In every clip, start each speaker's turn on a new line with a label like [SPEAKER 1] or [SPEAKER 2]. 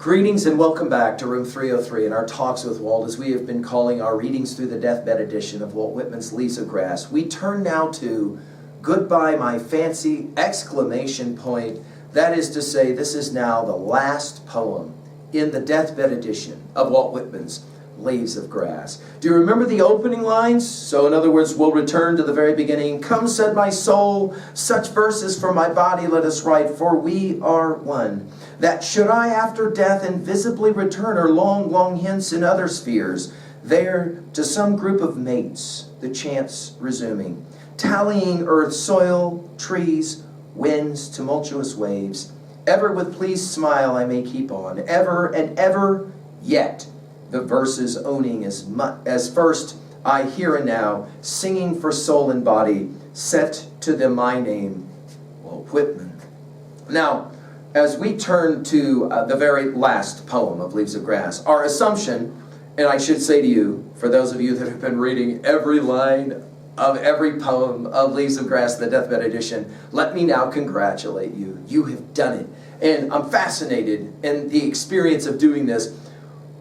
[SPEAKER 1] Greetings and welcome back to Room 303 and our Talks with Walt, as we have been calling our readings through the deathbed edition of Walt Whitman's Leaves of Grass. We turn now to Goodbye My Fancy! Exclamation point. That is to say, this is now the last poem in the deathbed edition of Walt Whitman's Leaves of Grass. Do you remember the opening lines? So in other words, we'll return to the very beginning. Come, said my soul, such verses for my body let us write, for we are one. That should I after death invisibly return, or long, long hence in other spheres, there to some group of mates, the chance resuming, tallying earth, soil, trees, winds, tumultuous waves, ever with pleased smile I may keep on, ever and ever yet, the verses owning as first I here and now, singing for soul and body, set to them my name, Walt Whitman. Now, as we turn to the very last poem of Leaves of Grass, our assumption, and I should say to you, for those of you that have been reading every line of every poem of Leaves of Grass, the deathbed edition, let me now congratulate you. You have done it. And I'm fascinated in the experience of doing this,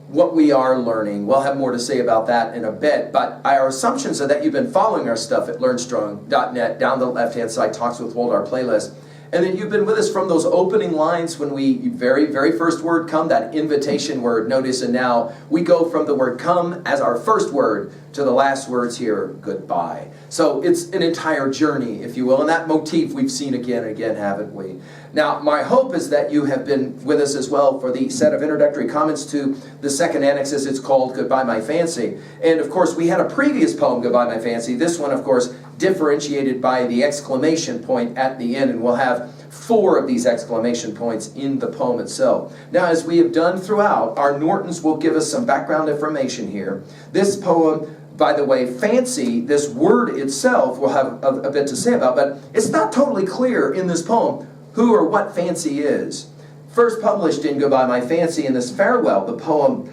[SPEAKER 1] what we are learning. We'll have more to say about that in a bit, but our assumptions are that you've been following our stuff at learnstrong.net, down the left-hand side, Talks with Walt, our playlist, and then you've been with us from those opening lines when we, very first word come, that invitation word, notice, and now we go from the word come as our first word to the last words here, goodbye. So it's an entire journey, if you will, and that motif we've seen again and again, haven't we? Now, my hope is that you have been with us as well for the set of introductory comments to the second annex, as it's called, Goodbye My Fancy. And of course, we had a previous poem, Goodbye My Fancy. This one, of course, differentiated by the exclamation point at the end, and we'll have 4 of these exclamation points in the poem itself. Now, as we have done throughout, our Nortons will give us some background information here. This poem, by the way, fancy, this word itself, we'll have a bit to say about, but it's not totally clear in this poem who or what fancy is. First published in Goodbye My Fancy, in this farewell, the poet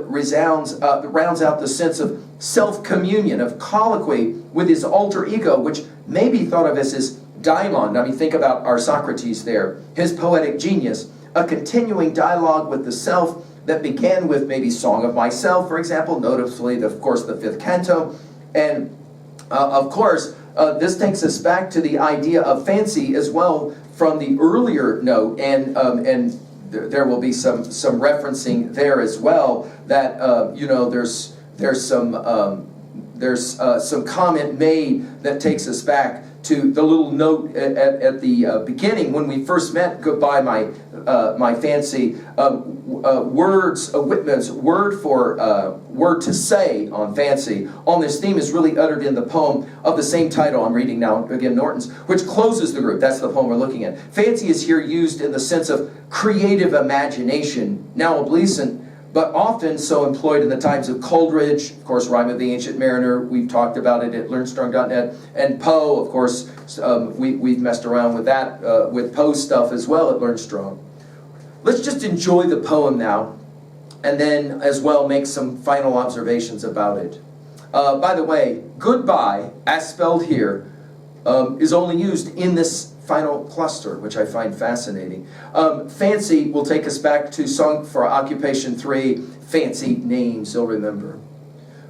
[SPEAKER 1] rounds out the sense of self-communion, of colloquy with his alter ego, which may be thought of as his daimon. I mean, think about our Socrates there. His poetic genius, a continuing dialogue with the self that began with maybe Song of Myself, for example, notably, of course, the 5th canto. And of course, this takes us back to the idea of fancy as well from the earlier note, and there will be some referencing there as well, that you know, there's some comment made that takes us back to the little note at the beginning when we first met. Goodbye my fancy. Words, Whitman's word to say on fancy on this theme is really uttered in the poem of the same title I'm reading now, again, Norton's, which closes the group. That's the poem we're looking at. Fancy is here used in the sense of creative imagination, now obsolescent, but often so employed in the times of Coleridge, of course, Rime of the Ancient Mariner. We've talked about it at learnstrong.net. And Poe, of course, we've messed around with that, with Poe's stuff as well at LearnStrong. Let's just enjoy the poem now, and then as well make some final observations about it. By the way, goodbye, as spelled here, is only used in this final cluster, which I find fascinating. Fancy will take us back to Song for Occupation 3, Fancy Names, you'll remember.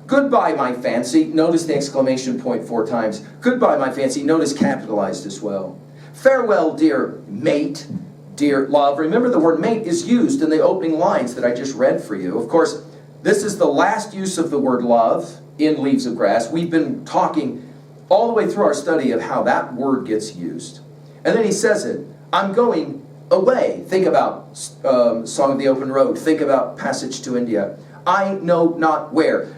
[SPEAKER 1] Goodbye, my fancy. Notice the exclamation point 4 times. Goodbye, my fancy. Notice capitalized as well. Farewell, dear mate, dear love. Remember, the word mate is used in the opening lines that I just read for you. Of course, this is the last use of the word love in Leaves of Grass. We've been talking all the way through our study of how that word gets used. And then he says it, I'm going away. Think about Song of the Open Road. Think about Passage to India. I know not where.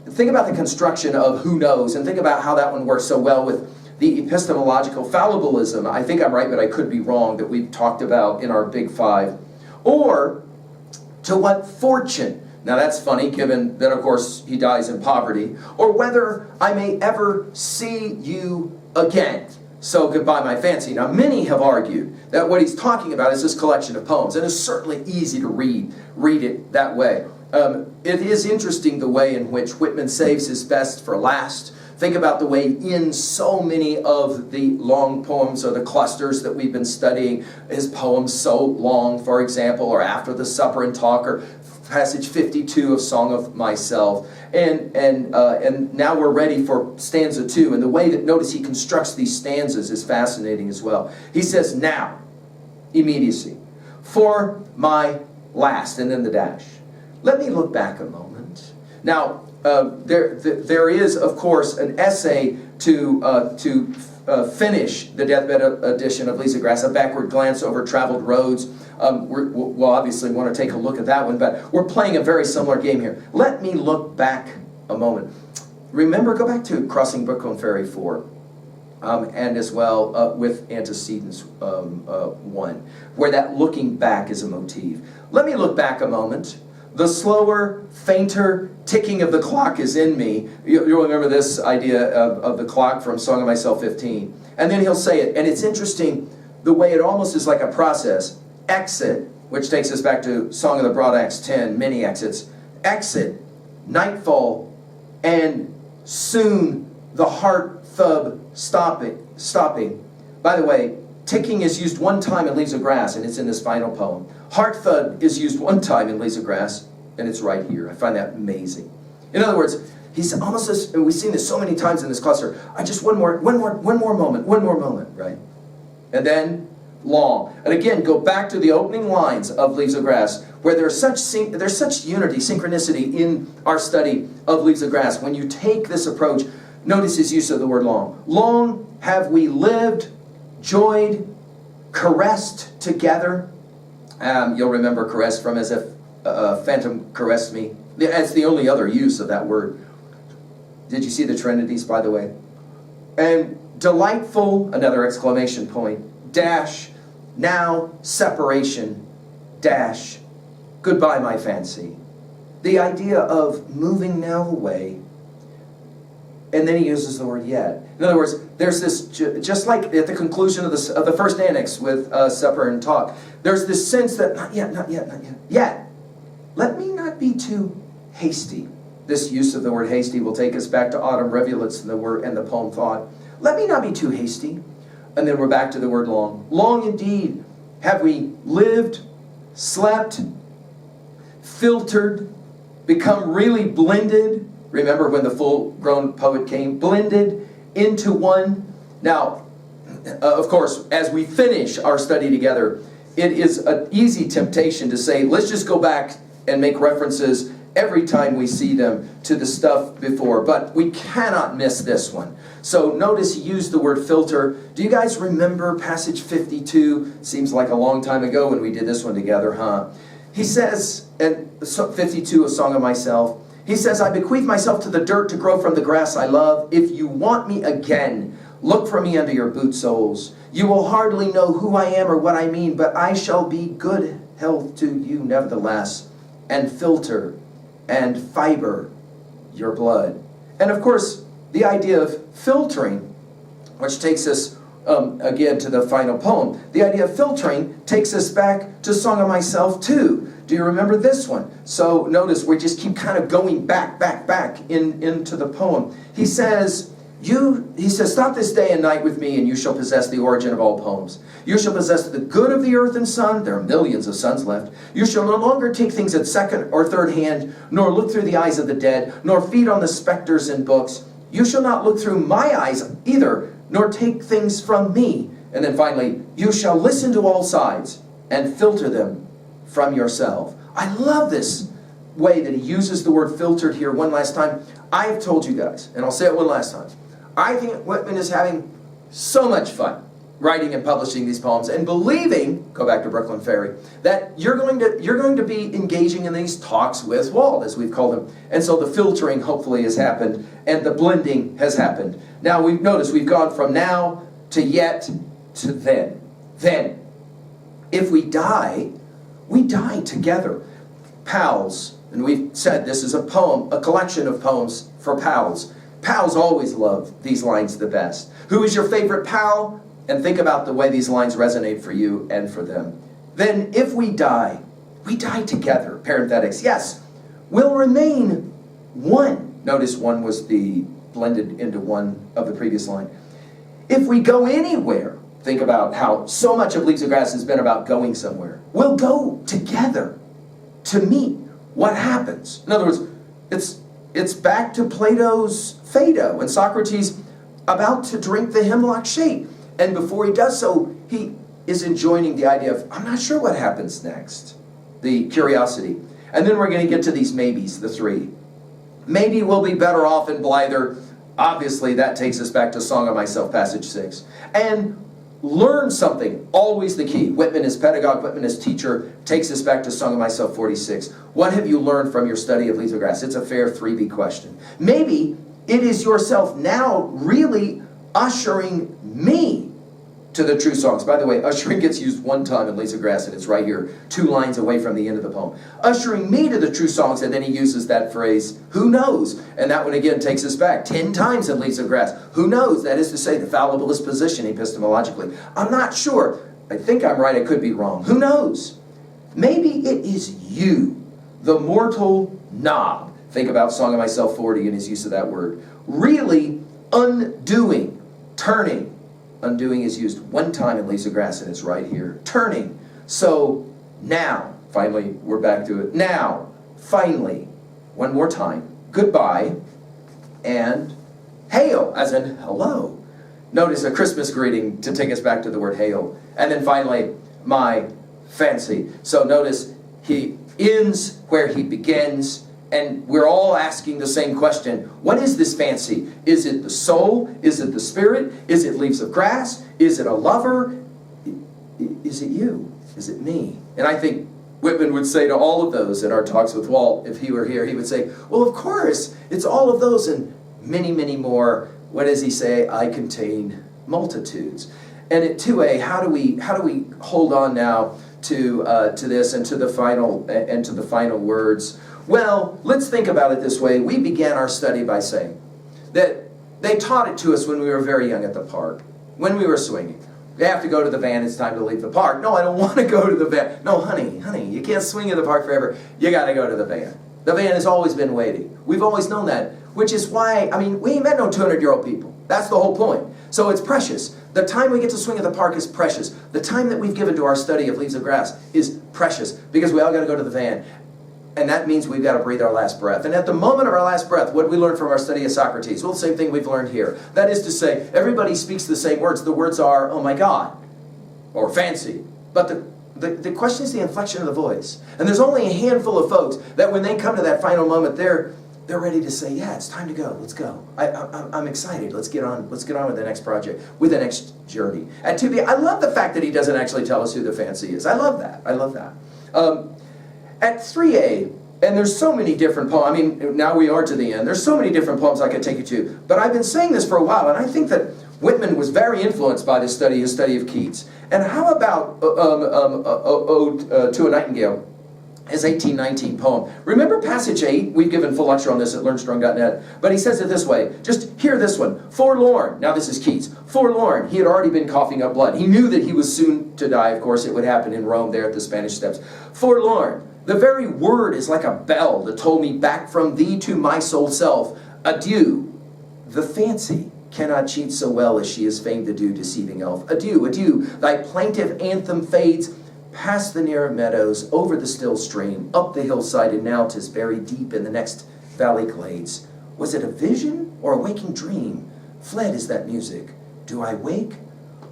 [SPEAKER 1] Think about the construction of who knows, and think about how that one works so well with the epistemological fallibilism, I think I'm right, but I could be wrong, that we've talked about in our Big Five. Or, to what fortune? Now that's funny, given that, of course, he dies in poverty. Or whether I may ever see you again. So, Goodbye My Fancy. Now, many have argued that what he's talking about is this collection of poems, and it's certainly easy to read it that way. It is interesting the way in which Whitman saves his best for last, Think about the way in so many of the long poems or the clusters that we've been studying, his poems so long, for example, or After the Supper and Talk, or passage 52 of Song of Myself. And now we're ready for stanza 2. And the way that, notice, he constructs these stanzas is fascinating as well. He says, now, immediacy, for my last, and then the dash. Let me look back a moment. Now, there is, of course, an essay to finish the deathbed edition of Lisa Grass, a backward glance over traveled roads. We'll obviously want to take a look at that one, but we're playing a very similar game here. Let me look back a moment. Remember, go back to Crossing Brooklyn Ferry 4, and as well with Antecedents 1, where that looking back is a motif. Let me look back a moment. The slower, fainter ticking of the clock is in me. You'll remember this idea of the clock from Song of Myself 15. And then he'll say it, and it's interesting the way it almost is like a process. Exit, which takes us back to Song of the Broad Axe 10, many exits. Exit, nightfall, and soon the heart thub stopping. By the way, ticking is used one time in Leaves of Grass, and it's in this final poem. Heart thud is used one time in Leaves of Grass, and it's right here. I find that amazing. In other words, he's almost as, we've seen this so many times in this cluster. I just one more moment, right? And then long. And again, go back to the opening lines of Leaves of Grass, where there's such unity, synchronicity in our study of Leaves of Grass. When you take this approach, notice his use of the word long. Long have we lived, joyed, caressed together. You'll remember caressed from As If a Phantom Caressed Me. That's the only other use of that word. Did you see the Trinities, by the way? And delightful, another exclamation point, dash, now separation, dash, goodbye my fancy. The idea of moving now away, and then he uses the word yet. In other words, there's this, just like at the conclusion of the first annex with Supper and Talk, there's this sense that not yet, not yet, not yet. Yet, let me not be too hasty. This use of the word hasty will take us back to autumn rivulets and the poem Thought. Let me not be too hasty. And then we're back to the word long. Long indeed have we lived, slept, filtered, become really blended. Remember when the full-grown poet came? Blended into one. Now, of course, as we finish our study together, it is an easy temptation to say, let's just go back and make references every time we see them to the stuff before. But we cannot miss this one. So notice he used the word filter. Do you guys remember passage 52? Seems like a long time ago when we did this one together, huh? He says, in 52, A Song of Myself, he says, I bequeath myself to the dirt to grow from the grass I love. If you want me again, look for me under your boot soles. You will hardly know who I am or what I mean, but I shall be good health to you nevertheless, and filter and fiber your blood. And of course, the idea of filtering, which takes us again to the final poem, the idea of filtering takes us back to Song of Myself too. Do you remember this one? So notice we just keep kind of going back into the poem. He says, stop this day and night with me, and you shall possess the origin of all poems. You shall possess the good of the earth and sun. There are millions of suns left. You shall no longer take things at second or third hand, nor look through the eyes of the dead, nor feed on the specters in books. You shall not look through my eyes either, nor take things from me. And then finally, you shall listen to all sides and filter them from yourself. I love this way that he uses the word filtered here one last time. I've told you guys, and I'll say it one last time, I think Whitman is having so much fun writing and publishing these poems and believing, go back to Brooklyn Ferry, that you're going to be engaging in these talks with Walt, as we've called them. And so the filtering hopefully has happened and the blending has happened. Now we've noticed we've gone from now to yet to then. Then, if we die together. Pals, and we've said this is a poem, a collection of poems for pals. Pals always love these lines the best. Who is your favorite pal? And think about the way these lines resonate for you and for them. Then if we die together, parenthetics, yes, we'll remain one. Notice one was the blended into one of the previous line. If we go anywhere, think about how so much of Leaves of Grass has been about going somewhere. We'll go together to meet what happens. In other words, it's back to Plato's Phaedo and Socrates about to drink the hemlock shade. And before he does so, he is enjoining the idea of, I'm not sure what happens next. The curiosity. And then we're going to get to these maybes, the three. Maybe we'll be better off in blither. Obviously, that takes us back to Song of Myself, passage 6. And learn something, always the key. Whitman is pedagogue, Whitman is teacher, takes us back to Song of Myself 46. What have you learned from your study of Leaves of Grass? It's a fair 3B question. Maybe it is yourself now really ushering me to the true songs. By the way, ushering gets used one time in Leaves of Grass, and it's right here, 2 lines away from the end of the poem. Ushering me to the true songs, and then he uses that phrase, who knows? And that one again takes us back 10 times in Leaves of Grass. Who knows? That is to say, the fallibilist position epistemologically. I'm not sure. I think I'm right, I could be wrong. Who knows? Maybe it is you, the mortal knob. Think about Song of Myself 40 and his use of that word. Really undoing, turning. Undoing is used one time in Leaves of Grass, and it's right here. Turning. So now, finally, we're back to it. Now, finally, one more time. Goodbye and hail, as in hello. Notice a Christmas greeting to take us back to the word hail. And then finally, my fancy. So notice he ends where he begins. And we're all asking the same question. What is this fancy? Is it the soul? Is it the spirit? Is it Leaves of Grass? Is it a lover? Is it you? Is it me? And I think Whitman would say to all of those in our talks with Walt, if he were here, he would say, well, of course, it's all of those and many, many more. What does he say? I contain multitudes. And at 2A, how do we hold on now to this and to the final words? Well, let's think about it this way. We began our study by saying that they taught it to us when we were very young at the park, when we were swinging. You have to go to the van, it's time to leave the park. No, I don't want to go to the van. No, honey, you can't swing at the park forever. You got to go to the van. The van has always been waiting. We've always known that, which is why, we ain't met no 200-year-old people. That's the whole point. So it's precious. The time we get to swing at the park is precious. The time that we've given to our study of Leaves of Grass is precious because we all got to go to the van. And that means we've got to breathe our last breath. And at the moment of our last breath, what did we learn from our study of Socrates? Well, the same thing we've learned here. That is to say, everybody speaks the same words. The words are, oh my God, or fancy. But the question is the inflection of the voice. And there's only a handful of folks that when they come to that final moment, they're ready to say, yeah, it's time to go. Let's go. I'm excited. Let's get on with the next project, with the next journey. At 2B, I love the fact that he doesn't actually tell us who the fancy is. I love that. I love that. At 3A, and there's so many different poems, now we are to the end, there's so many different poems I could take you to, but I've been saying this for a while, and I think that Whitman was very influenced by this study, his study of Keats. And how about Ode to a Nightingale, his 1819 poem? Remember passage 8? We've given full lecture on this at learnstrong.net, but he says it this way, just hear this one, forlorn, now this is Keats, forlorn, he had already been coughing up blood. He knew that he was soon to die, of course, it would happen in Rome there at the Spanish Steps. Forlorn. The very word is like a bell that told me back from thee to my sole self. Adieu. The fancy cannot cheat so well as she is famed to do, deceiving elf. Adieu, adieu. Thy plaintive anthem fades past the nearer meadows, over the still stream, up the hillside, and now 'tis buried deep in the next valley glades. Was it a vision or a waking dream? Fled is that music. Do I wake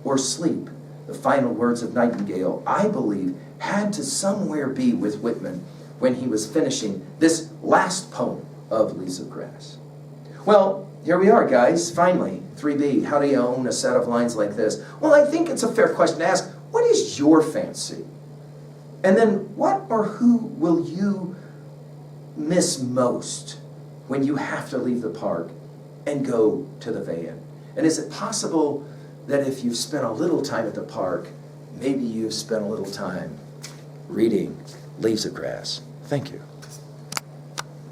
[SPEAKER 1] or sleep? The final words of Nightingale, I believe, had to somewhere be with Whitman when he was finishing this last poem of Leaves of Grass. Well, here we are, guys, finally, 3B. How do you own a set of lines like this? Well, I think it's a fair question to ask, what is your fancy? And then what or who will you miss most when you have to leave the park and go to the van? And is it possible that if you've spent a little time at the park, maybe you've spent a little time reading Leaves of Grass? Thank you.